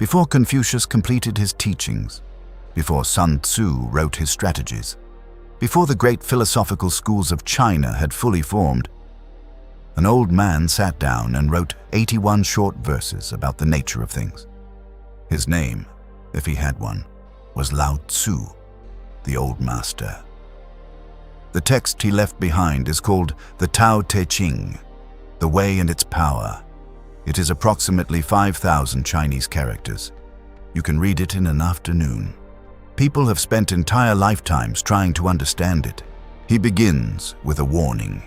before Confucius completed his teachings, before Sun Tzu wrote his strategies, before the great philosophical schools of China had fully formed, an old man sat down and wrote 81 short verses about the nature of things. His name, if he had one, was Lao Tzu, the old master. The text he left behind is called the Tao Te Ching, the way and its power. It is approximately 5,000 Chinese characters. You can read it in an afternoon. People have spent entire lifetimes trying to understand it. He begins with a warning.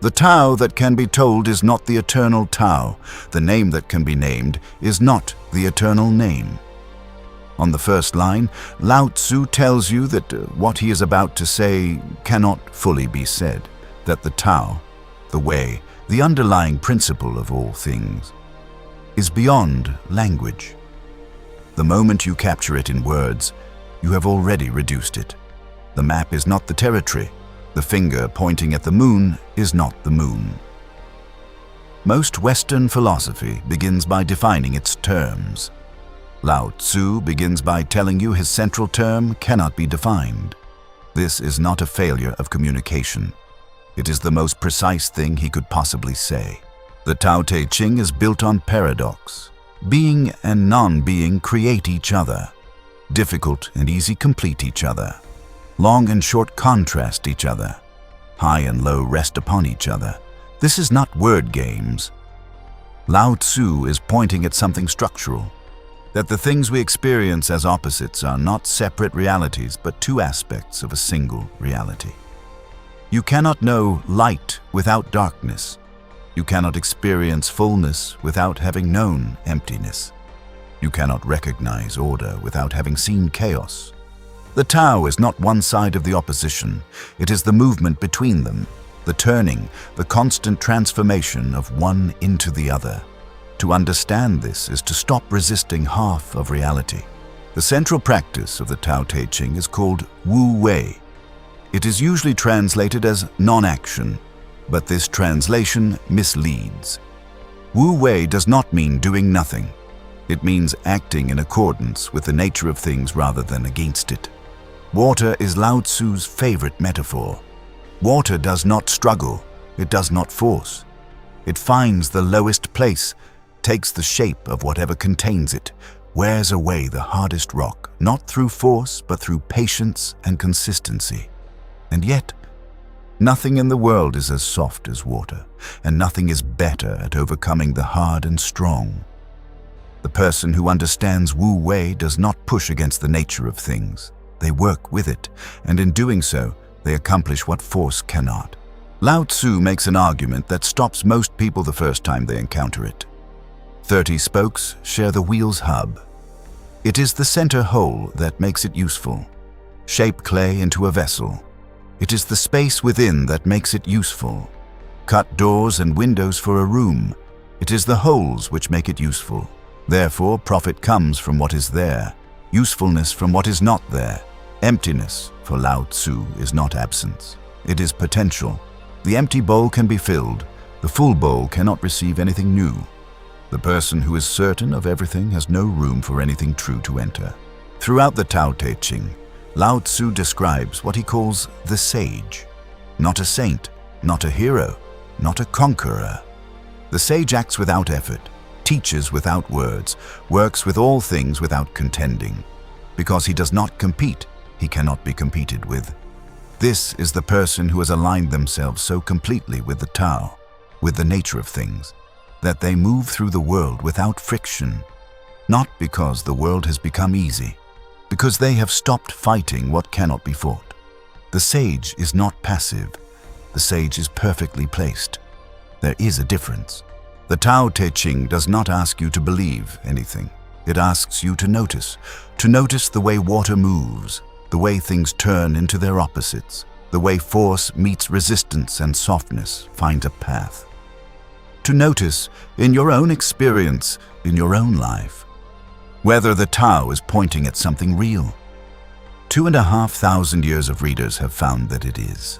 The Tao that can be told is not the eternal Tao. The name that can be named is not the eternal name. On the first line, Lao Tzu tells you that what he is about to say cannot fully be said, that the Tao, the way, the underlying principle of all things, is beyond language. The moment you capture it in words, you have already reduced it. The map is not the territory. The finger pointing at the moon is not the moon. Most Western philosophy begins by defining its terms. Lao Tzu begins by telling you his central term cannot be defined. This is not a failure of communication. It is the most precise thing he could possibly say. The Tao Te Ching is built on paradox. Being and non-being create each other. Difficult and easy complete each other. Long and short contrast each other. High and low rest upon each other. This is not word games. Lao Tzu is pointing at something structural, that the things we experience as opposites are not separate realities, but two aspects of a single reality. You cannot know light without darkness. You cannot experience fullness without having known emptiness. You cannot recognize order without having seen chaos. The Tao is not one side of the opposition. It is the movement between them, the turning, the constant transformation of one into the other. To understand this is to stop resisting half of reality. The central practice of the Tao Te Ching is called Wu Wei. It is usually translated as non-action, but this translation misleads. Wu Wei does not mean doing nothing. It means acting in accordance with the nature of things rather than against it. Water is Lao Tzu's favorite metaphor. Water does not struggle. It does not force. It finds the lowest place, takes the shape of whatever contains it, wears away the hardest rock, not through force, but through patience and consistency. And yet, nothing in the world is as soft as water, and nothing is better at overcoming the hard and strong. The person who understands Wu Wei does not push against the nature of things. They work with it, and in doing so, they accomplish what force cannot. Lao Tzu makes an argument that stops most people the first time they encounter it. 30 spokes share the wheel's hub. It is the center hole that makes it useful. Shape clay into a vessel. It is the space within that makes it useful. Cut doors and windows for a room. It is the holes which make it useful. Therefore, profit comes from what is there, usefulness from what is not there. Emptiness, for Lao Tzu, is not absence. It is potential. The empty bowl can be filled. The full bowl cannot receive anything new. The person who is certain of everything has no room for anything true to enter. Throughout the Tao Te Ching, Lao Tzu describes what he calls the sage. Not a saint, not a hero, not a conqueror. The sage acts without effort, teaches without words, works with all things without contending. Because he does not compete, he cannot be competed with. This is the person who has aligned themselves so completely with the Tao, with the nature of things, that they move through the world without friction, not because the world has become easy, because they have stopped fighting what cannot be fought. The sage is not passive. The sage is perfectly placed. There is a difference. The Tao Te Ching does not ask you to believe anything. It asks you to notice the way water moves, the way things turn into their opposites, the way force meets resistance and softness finds a path. To notice in your own experience, in your own life, whether the Tao is pointing at something real. 2,500 years of readers have found that it is.